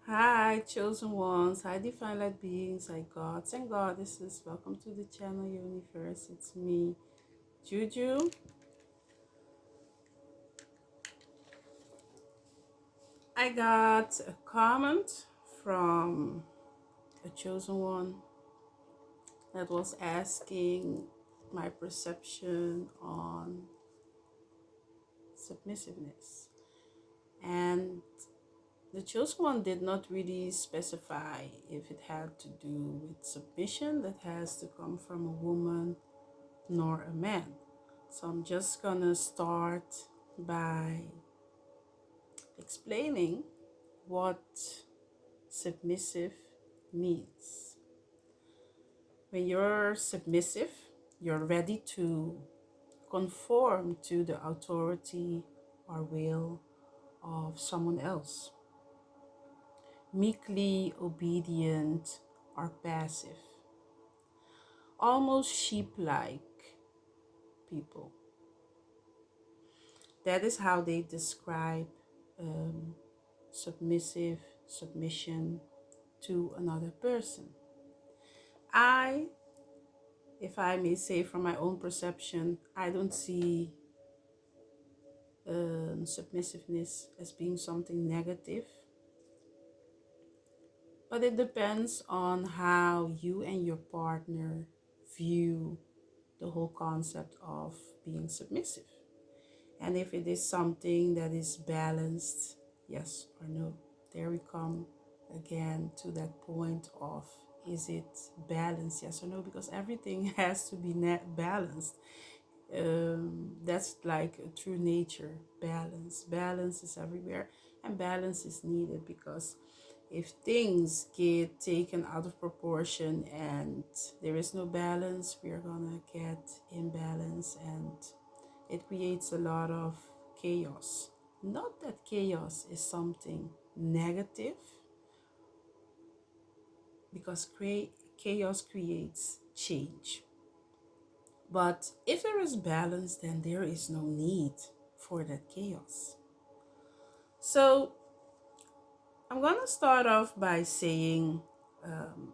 Hi, chosen ones. Hi, divine light beings. Hi, gods and goddesses. Welcome to the channel Universe. It's me, Juju. I got a comment from a chosen one that was asking my perception on submissiveness. And the chosen one did not really specify if it had to do with submission that has to come from a woman nor a man. So I'm just gonna start by explaining what submissive means. When you're submissive, you're ready to conform to the authority or will of someone else, meekly obedient or passive, almost sheep like people. That is how they describe um, submission to another person. I, if I may say from my own perception, I don't see submissiveness as being something negative, but it depends on how you and your partner view the whole concept of being submissive. And if it is something that is balanced, yes or no. There we come again to that point of, is it balanced, yes or no? Because everything has to be balanced. That's like a true nature. Balance is everywhere, and balance is needed, because if things get taken out of proportion and there is no balance, we are gonna get imbalance, and it creates a lot of chaos. Not that chaos is something negative, because chaos creates change. But if there is balance, then there is no need for that chaos. So I'm going to start off by saying,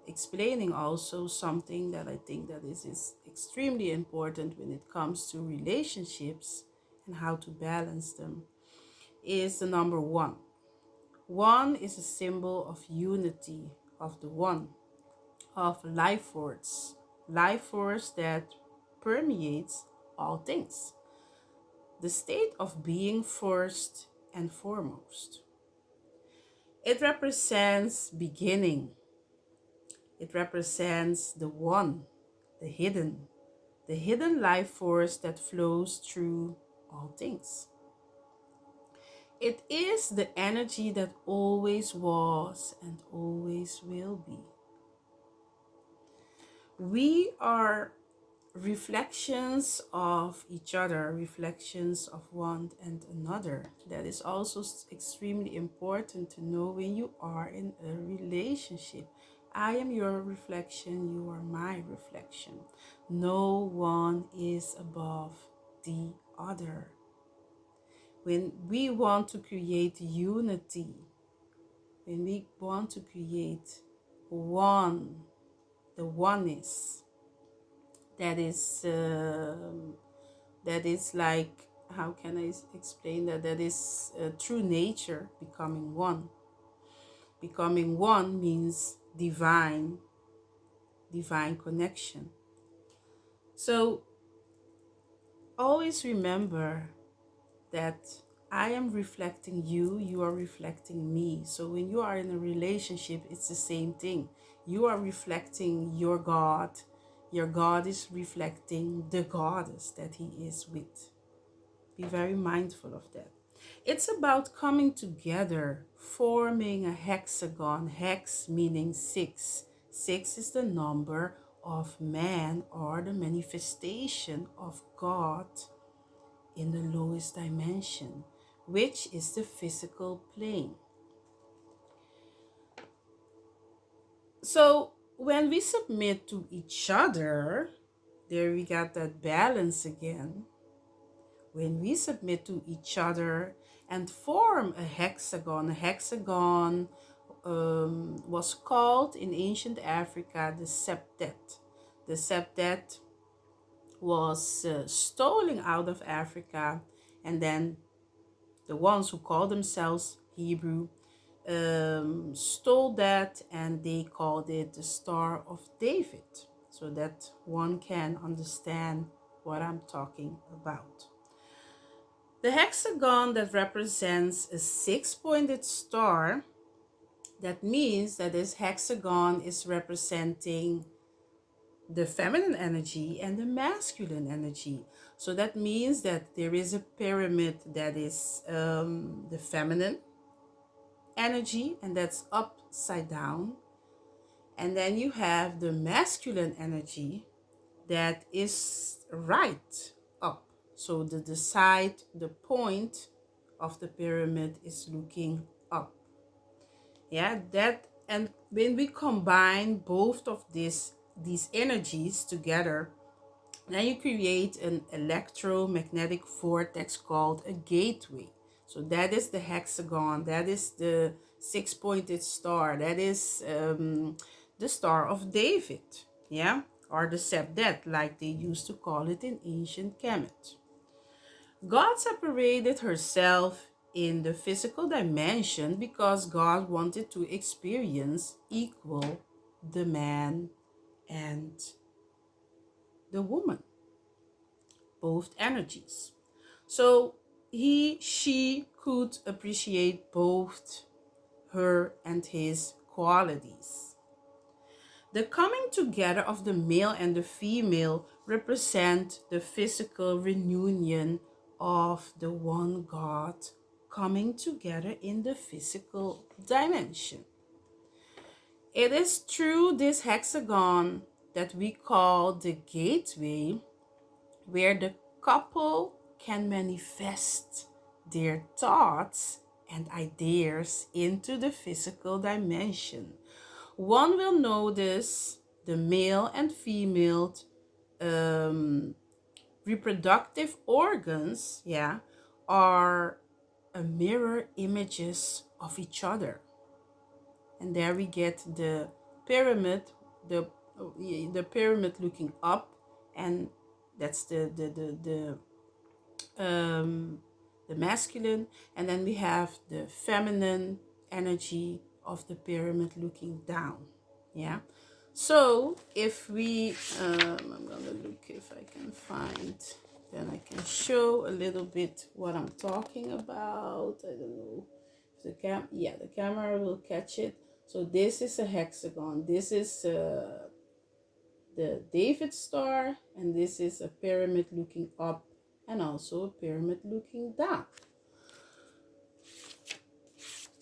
explaining also something that I think that is extremely important when it comes to relationships and how to balance them, is the number one. One is a symbol of unity, of the one, of life force that permeates all things. The state of being first and foremost. It represents beginning. It represents the one, the hidden life force that flows through all things. It is the energy that always was and always will be. We are reflections of each other, reflections of one and another. That is also extremely important to know when you are in a relationship. I am your reflection, you are my reflection. No one is above the other. When we want to create unity, when we want to create one, the oneness, that is like, how can I explain that? That is true nature becoming one. Becoming one means divine connection. So always remember that I am reflecting you, you are reflecting me. So when you are in a relationship, it's the same thing. You are reflecting your God is reflecting the goddess that he is with. Be very mindful of that. It's about coming together, forming a hexagon. Hex meaning six. Six is the number of man, or the manifestation of God in the lowest dimension, which is the physical plane. So when we submit to each other, there we got that balance again. When we submit to each other and form a hexagon was called in ancient Africa the septet. The septet was stolen out of Africa, and then the ones who call themselves Hebrew stole that, and they called it the Star of David, so that one can understand what I'm talking about. The hexagon that represents a six-pointed star, that means that this hexagon is representing the feminine energy and the masculine energy. So that means that there is a pyramid that is the feminine energy, and that's upside down. And then you have the masculine energy that is right up. So the side, the point of the pyramid is looking up. Yeah, that, and when we combine both of these energies together, then you create an electromagnetic vortex called a gateway. So that is the hexagon, that is the six-pointed star, that is the Star of David, yeah, or the septet, like they used to call it in ancient Kemet. God separated herself in the physical dimension because God wanted to experience equal the man and the woman, both energies. So she could appreciate both her and his qualities. The coming together of the male and the female represent the physical reunion of the one God coming together in the physical dimension. It is through this hexagon that we call the gateway, where the couple can manifest their thoughts and ideas into the physical dimension. One will notice the male and female reproductive organs, yeah, are a mirror images of each other. And there we get the pyramid, the pyramid looking up, and that's the masculine, and then we have the feminine energy of the pyramid looking down. Yeah, so if we I'm gonna look if I can find, then I can show a little bit what I'm talking about. I don't know if the camera will catch it. So this is a hexagon, this is the David star, and this is a pyramid looking up and also a pyramid looking down.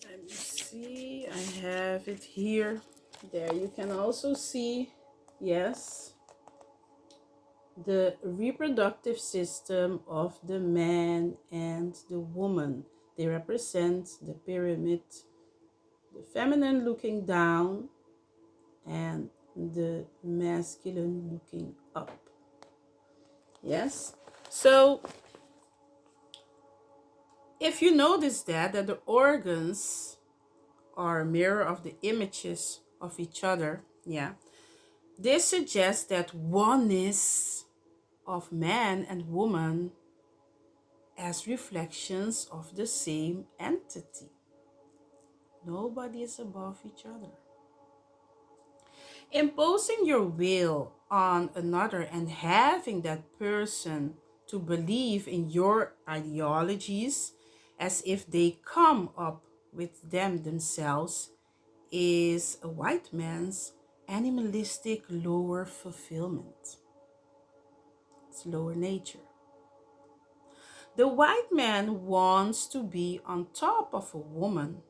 Let me see, I have it here. There you can also see, yes, the reproductive system of the man and the woman. They represent the pyramid, the feminine looking down and the masculine looking up. Yes, so if you notice that the organs are a mirror of the images of each other, yeah, this suggests that oneness of man and woman as reflections of the same entity. Nobody is above each other. Imposing your will on another and having that person to believe in your ideologies as if they come up with them themselves is a white man's animalistic lower fulfillment. It's lower nature. The white man wants to be on top of a woman,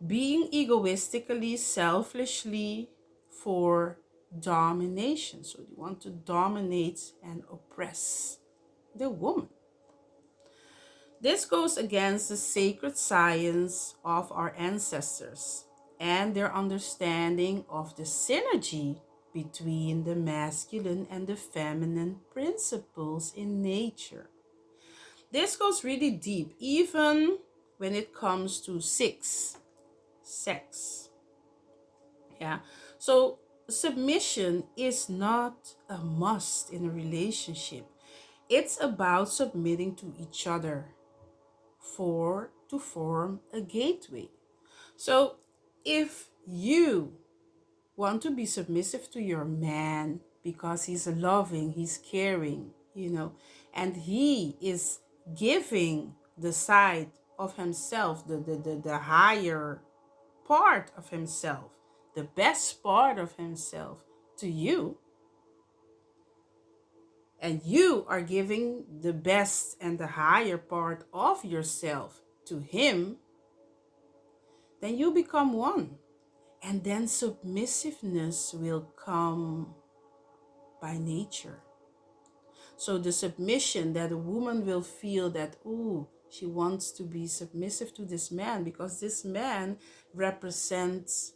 being egoistically, selfishly for domination. So they want to dominate and oppress the woman. This goes against the sacred science of our ancestors and their understanding of the synergy between the masculine and the feminine principles in nature. This goes really deep, even when it comes to six sex. Yeah. So submission is not a must in a relationship. It's about submitting to each other for to form a gateway. So if you want to be submissive to your man because he's loving, he's caring, and he is giving the side of himself, the higher part of himself, the best part of himself to you, and you are giving the best and the higher part of yourself to him, then you become one. And then submissiveness will come by nature. So the submission that a woman will feel that, oh, she wants to be submissive to this man because this man represents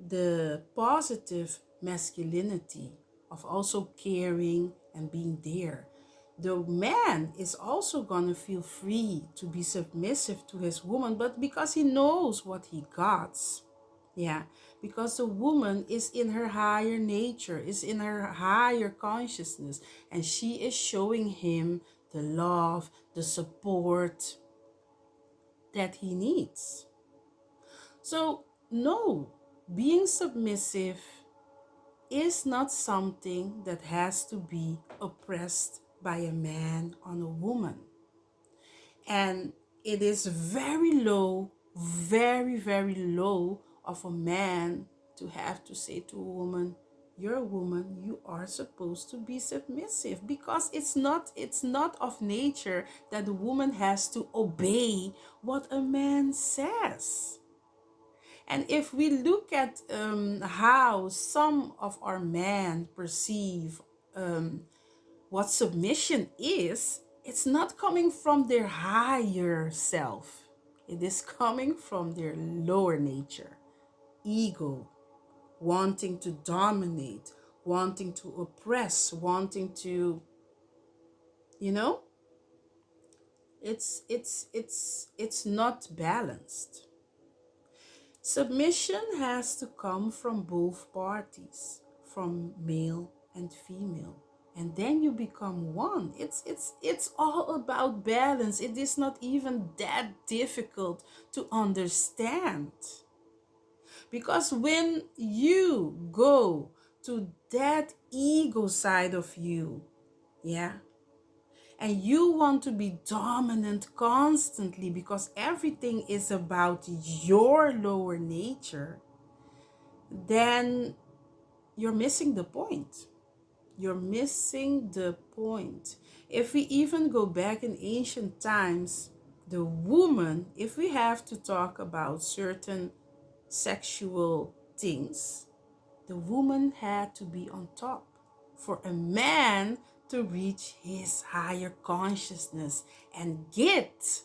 the positive masculinity of also caring and being there. The man is also going to feel free to be submissive to his woman, but because he knows what he got. Yeah, because the woman is in her higher nature, is in her higher consciousness, and she is showing him the love, the support that he needs. So, no, being submissive is not something that has to be oppressed by a man on a woman. And it is very low, very, very low of a man to have to say to a woman, you're a woman, you are supposed to be submissive, because it's not of nature that the woman has to obey what a man says. And if we look at how some of our men perceive what submission is, it's not coming from their higher self. It is coming from their lower nature, ego, wanting to dominate, wanting to oppress, wanting to, you know, it's not balanced. Submission has to come from both parties, from male and female. And then you become one. It's all about balance. It is not even that difficult to understand. Because when you go to that ego side of you, yeah, and you want to be dominant constantly because everything is about your lower nature, then you're missing the point. You're missing the point. If we even go back in ancient times, the woman, if we have to talk about certain sexual things, the woman had to be on top for a man to reach his higher consciousness and get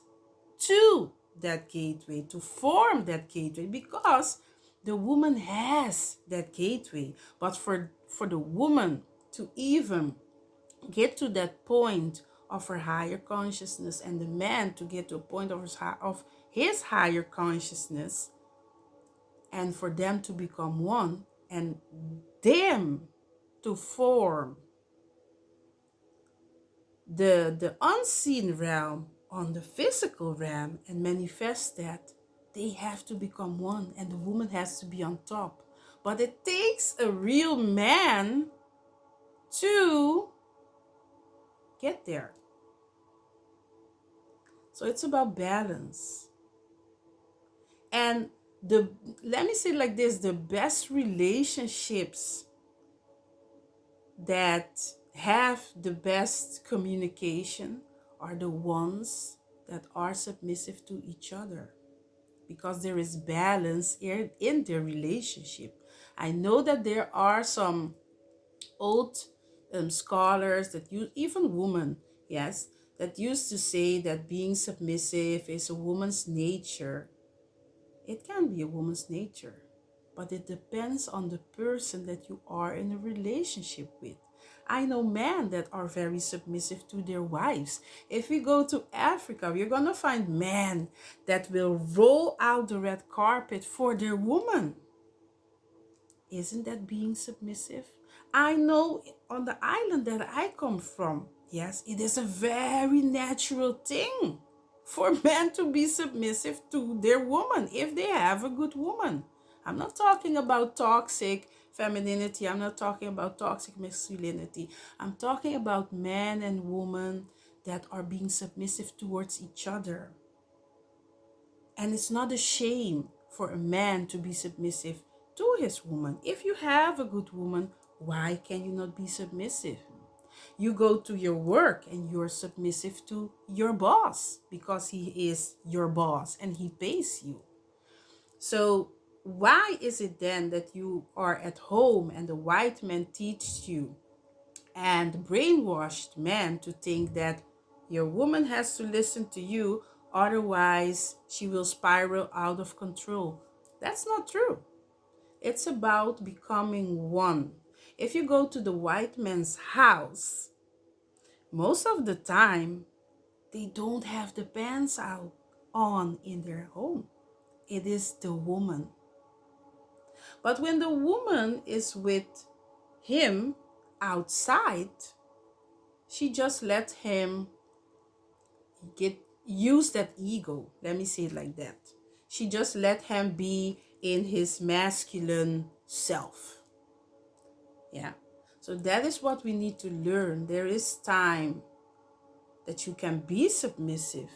to that gateway, to form that gateway, because the woman has that gateway. But for the woman to even get to that point of her higher consciousness, and the man to get to a point of his higher consciousness, and for them to become one, and them to form the unseen realm on the physical realm and manifest that, they have to become one, and the woman has to be on top. But it takes a real man to get there. So it's about balance. And let me say it like this, the best relationships that have the best communication are the ones that are submissive to each other, because there is balance in their relationship. I know that there are some old scholars that use, even women, yes, that used to say that being submissive is a woman's nature. It can be a woman's nature, but it depends on the person that you are in a relationship with. I know men that are very submissive to their wives. If we go to Africa, we're going to find men that will roll out the red carpet for their woman. Isn't that being submissive? I know on the island that I come from, yes, it is a very natural thing for men to be submissive to their woman if they have a good woman. I'm not talking about toxic femininity. I'm not talking about toxic masculinity. I'm talking about men and women that are being submissive towards each other. And it's not a shame for a man to be submissive to his woman. If you have a good woman, why can you not be submissive? You go to your work and you're submissive to your boss because he is your boss and he pays you. So why is it then that you are at home and the white man teaches you and brainwashed men to think that your woman has to listen to you, otherwise she will spiral out of control? That's not true. It's about becoming one. If you go to the white man's house, most of the time they don't have the pants out on in their home. It is the woman. But when the woman is with him outside, she just let him get use that ego. Let me say it like that. She just let him be in his masculine self. Yeah. So that is what we need to learn. There is time that you can be submissive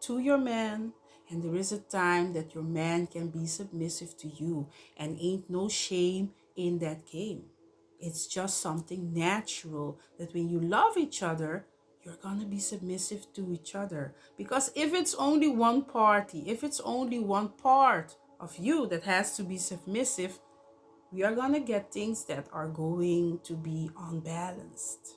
to your man, and there is a time that your man can be submissive to you, and ain't no shame in that game. It's just something natural that when you love each other, you're going to be submissive to each other. Because if it's only one party, if it's only one part of you that has to be submissive, we are going to get things that are going to be unbalanced.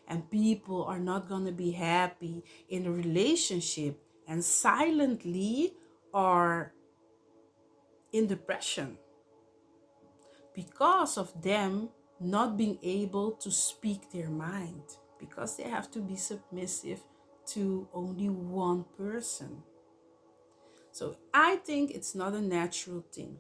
And people are not going to be happy in a relationship and silently are in depression because of them not being able to speak their mind, because they have to be submissive to only one person. So I think it's not a natural thing.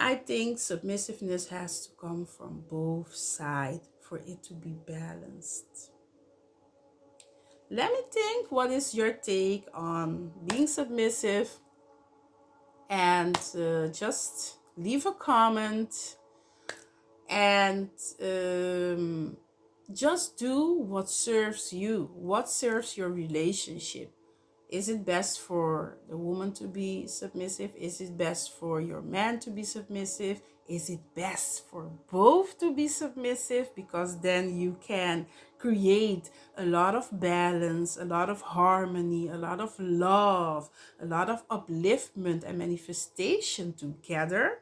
I think submissiveness has to come from both sides for it to be balanced. Let me think, what is your take on being submissive? And just leave a comment and just do what serves you, what serves your relationship. Is it best for the woman to be submissive? Is it best for your man to be submissive? Is it best for both to be submissive? Because then you can create a lot of balance, a lot of harmony, a lot of love, a lot of upliftment and manifestation together.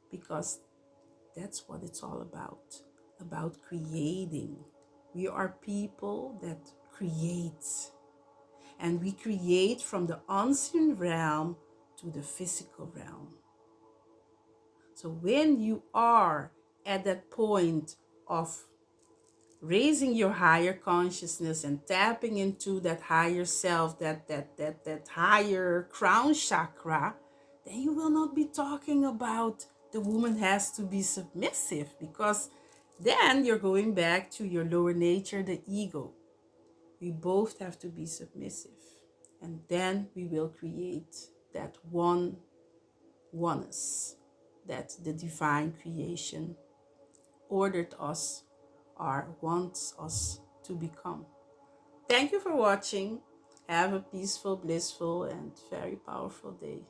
Because that's what it's all about creating. We are people that create. And we create from the unseen realm to the physical realm. So when you are at that point of raising your higher consciousness and tapping into that higher self, that higher crown chakra, then you will not be talking about the woman has to be submissive, because then you're going back to your lower nature, the ego. We both have to be submissive. And then we will create that oneness that the divine creation ordered us or wants us to become. Thank you for watching. Have a peaceful, blissful, and very powerful day.